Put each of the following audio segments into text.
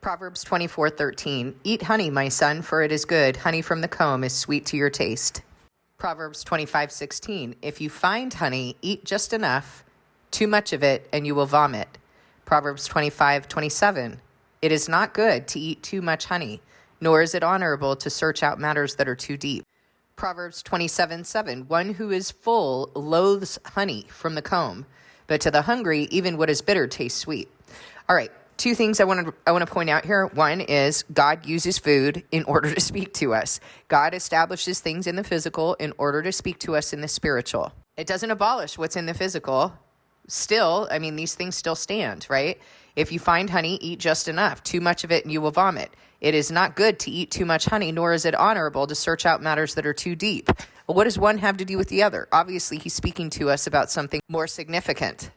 Proverbs 24:13. Eat honey, my son, for it is good. Honey from the comb is sweet to your taste. Proverbs 25:16. If you find honey, eat just enough, too much of it, and you will vomit. Proverbs 25:27. It is not good to eat too much honey, nor is it honorable to search out matters that are too deep. Proverbs 27:7. One who is full loathes honey from the comb, but to the hungry, even what is bitter tastes sweet. All right, two things I want to point out here. One is God uses food in order to speak to us. God establishes things in the physical in order to speak to us in the spiritual. It doesn't abolish what's in the physical. Still, these things still stand, right? If you find honey, eat just enough. Too much of it and you will vomit. It is not good to eat too much honey, nor is it honorable to search out matters that are too deep. Well, what does one have to do with the other? Obviously, he's speaking to us about something more significant.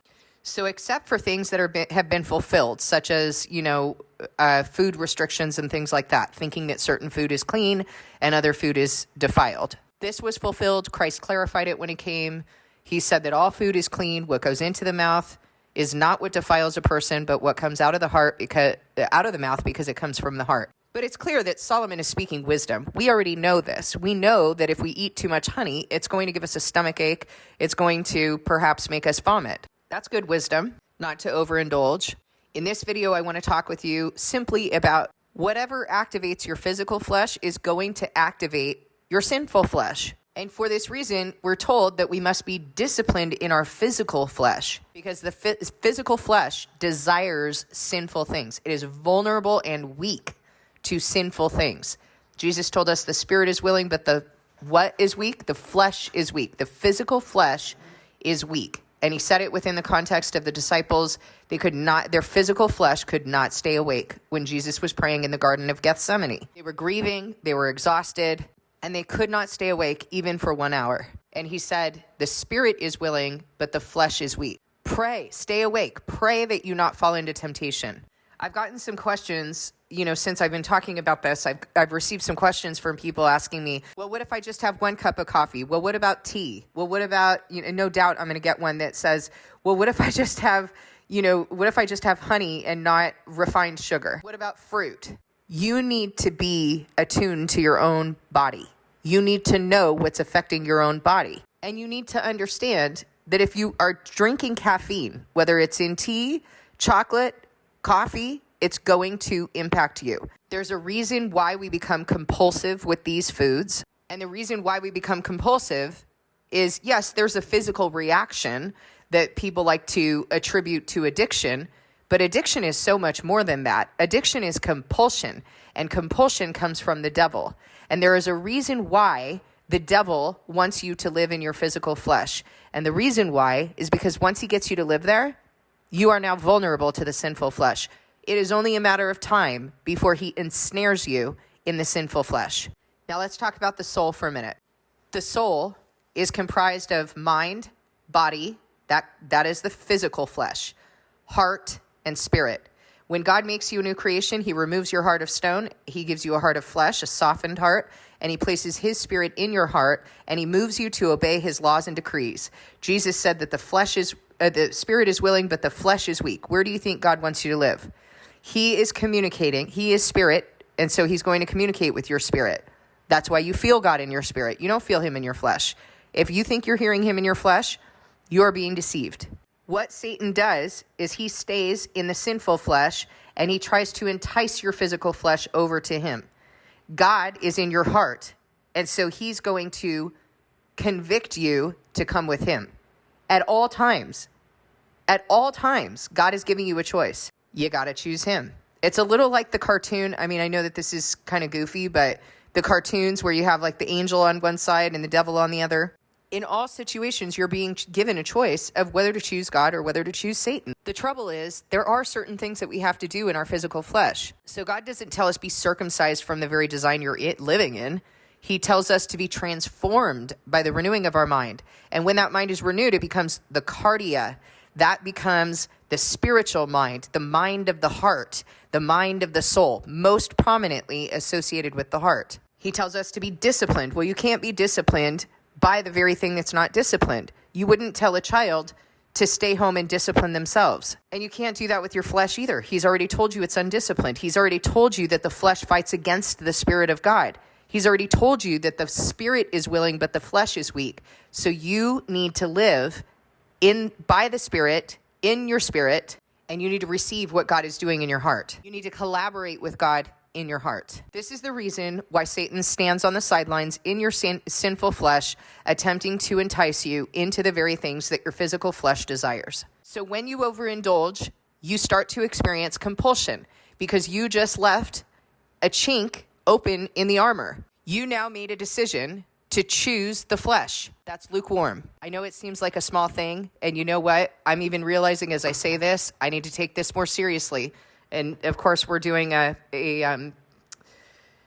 So except for things that have been fulfilled, such as, food restrictions and things like that, thinking that certain food is clean and other food is defiled. This was fulfilled. Christ clarified it when he came. He said that all food is clean. What goes into the mouth is not what defiles a person, but what comes out of the mouth because it comes from the heart. But it's clear that Solomon is speaking wisdom. We already know this. We know that if we eat too much honey, it's going to give us a stomach ache. It's going to perhaps make us vomit. That's good wisdom, not to overindulge. In this video, I want to talk with you simply about whatever activates your physical flesh is going to activate your sinful flesh. And for this reason, we're told that we must be disciplined in our physical flesh because the physical flesh desires sinful things. It is vulnerable and weak to sinful things. Jesus told us the spirit is willing, but what is weak? The flesh is weak. The physical flesh is weak. And he said it within the context of the disciples. Their physical flesh could not stay awake when Jesus was praying in the Garden of Gethsemane. They were grieving, they were exhausted, and they could not stay awake even for 1 hour. And he said, the spirit is willing, but the flesh is weak. Pray, stay awake. Pray that you not fall into temptation. I've gotten some questions, since I've been talking about this. I've received some questions from people asking me, well, what if I just have 1 cup of coffee? Well, what about tea? Well, what about, no doubt I'm going to get one that says, well, what if I just have honey and not refined sugar? What about fruit? You need to be attuned to your own body. You need to know what's affecting your own body. And you need to understand that if you are drinking caffeine, whether it's in tea, chocolate, coffee, it's going to impact you. There's a reason why we become compulsive with these foods. And the reason why we become compulsive is, yes, there's a physical reaction that people like to attribute to addiction, but addiction is so much more than that. Addiction is compulsion, and compulsion comes from the devil. And there is a reason why the devil wants you to live in your physical flesh. And the reason why is because once he gets you to live there, you are now vulnerable to the sinful flesh. It is only a matter of time before he ensnares you in the sinful flesh. Now let's talk about the soul for a minute. The soul is comprised of mind, body, that is the physical flesh, heart, and spirit. When God makes you a new creation, he removes your heart of stone. He gives you a heart of flesh, a softened heart, and he places his spirit in your heart, and he moves you to obey his laws and decrees. Jesus said that the spirit is willing, but the flesh is weak. Where do you think God wants you to live? He is communicating. He is spirit, and so he's going to communicate with your spirit. That's why you feel God in your spirit. You don't feel him in your flesh. If you think you're hearing him in your flesh, you're being deceived. What Satan does is he stays in the sinful flesh and he tries to entice your physical flesh over to him. God is in your heart, and so he's going to convict you to come with him. At all times, God is giving you a choice. You got to choose him. It's a little like the cartoon. I know that this is kind of goofy, but the cartoons where you have like the angel on one side and the devil on the other. In all situations, you're being given a choice of whether to choose God or whether to choose Satan. The trouble is, there are certain things that we have to do in our physical flesh. So God doesn't tell us be circumcised from the very design you're living in. He tells us to be transformed by the renewing of our mind. And when that mind is renewed, it becomes the cardia. That becomes the spiritual mind, the mind of the heart, the mind of the soul, most prominently associated with the heart. He tells us to be disciplined. Well, you can't be disciplined by the very thing that's not disciplined. You wouldn't tell a child to stay home and discipline themselves. And you can't do that with your flesh either. He's already told you it's undisciplined. He's already told you that the flesh fights against the Spirit of God. He's already told you that the spirit is willing, but the flesh is weak. So you need to live by the Spirit, in your spirit, and you need to receive what God is doing in your heart. You need to collaborate with God in your heart. This is the reason why Satan stands on the sidelines in your sinful flesh, attempting to entice you into the very things that your physical flesh desires. So when you overindulge, you start to experience compulsion because you just left a chink open in the armor. You now made a decision to choose the flesh. That's lukewarm. I know it seems like a small thing, and you know what? I'm even realizing as I say this, I need to take this more seriously. And of course, we're doing a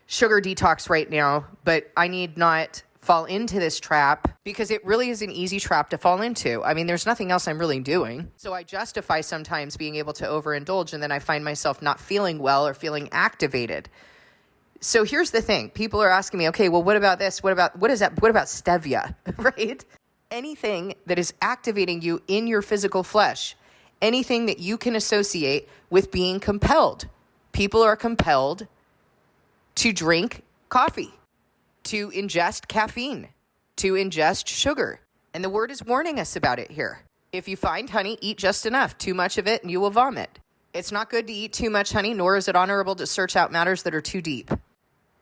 sugar detox right now, but I need not fall into this trap because it really is an easy trap to fall into. I mean, there's nothing else I'm really doing. So I justify sometimes being able to overindulge, and then I find myself not feeling well or feeling activated. So here's the thing. People are asking me, okay, well, what about this? What about stevia, right? Anything that is activating you in your physical flesh, anything that you can associate with being compelled. People are compelled to drink coffee, to ingest caffeine, to ingest sugar. And the word is warning us about it here. If you find honey, eat just enough. Too much of it and you will vomit. It's not good to eat too much honey, nor is it honorable to search out matters that are too deep.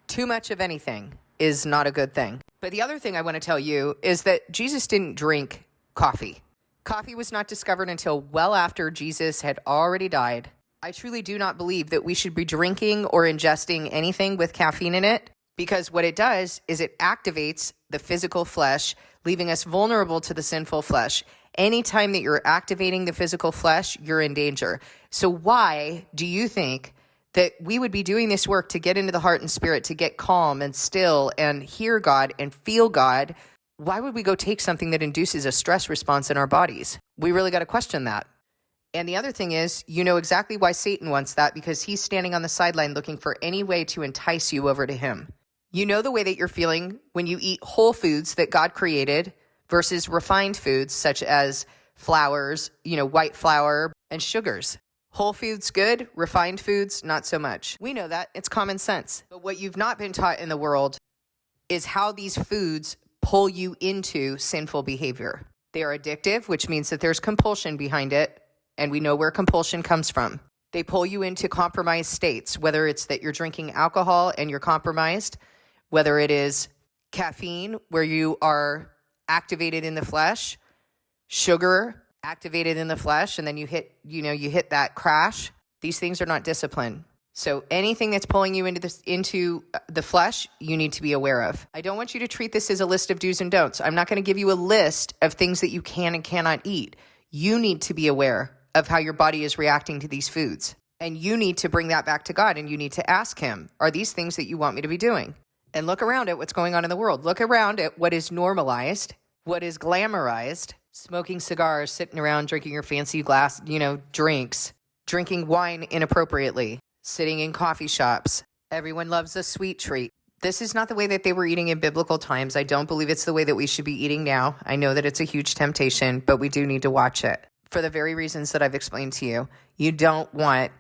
Too much of anything is not a good thing. But the other thing I want to tell you is that Jesus didn't drink coffee. Coffee was not discovered until well after Jesus had already died. I truly do not believe that we should be drinking or ingesting anything with caffeine in it, because what it does is it activates the physical flesh, leaving us vulnerable to the sinful flesh. Anytime that you're activating the physical flesh, you're in danger. So why do you think that we would be doing this work to get into the heart and spirit, to get calm and still and hear God and feel God? Why would we go take something that induces a stress response in our bodies? We really got to question that. And the other thing is, you know exactly why Satan wants that, because he's standing on the sideline looking for any way to entice you over to him. You know the way that you're feeling when you eat whole foods that God created versus refined foods such as flours, white flour and sugars. Whole foods good, refined foods not so much. We know that. It's common sense. But what you've not been taught in the world is how these foods pull you into sinful behavior. They are addictive, which means that there's compulsion behind it, and we know where compulsion comes from. They pull you into compromised states, whether it's that you're drinking alcohol and you're compromised, whether it is caffeine, where you are activated in the flesh, sugar, activated in the flesh, and then you hit that crash. These things are not discipline. So anything that's pulling you into the flesh, you need to be aware of. I don't want you to treat this as a list of do's and don'ts. I'm not going to give you a list of things that you can and cannot eat. You need to be aware of how your body is reacting to these foods. And you need to bring that back to God, and you need to ask him, are these things that you want me to be doing? And look around at what's going on in the world. Look around at what is normalized, what is glamorized. Smoking cigars, sitting around drinking your fancy glass, drinks, drinking wine inappropriately, sitting in coffee shops. Everyone loves a sweet treat. This is not the way that they were eating in biblical times. I don't believe it's the way that we should be eating now. I know that it's a huge temptation, but we do need to watch it. For the very reasons that I've explained to you, you don't want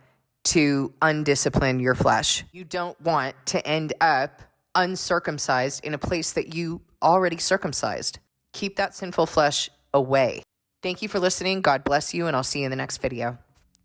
to undiscipline your flesh. You don't want to end up uncircumcised in a place that you already circumcised. Keep that sinful flesh away. Thank you for listening. God bless you, and I'll see you in the next video.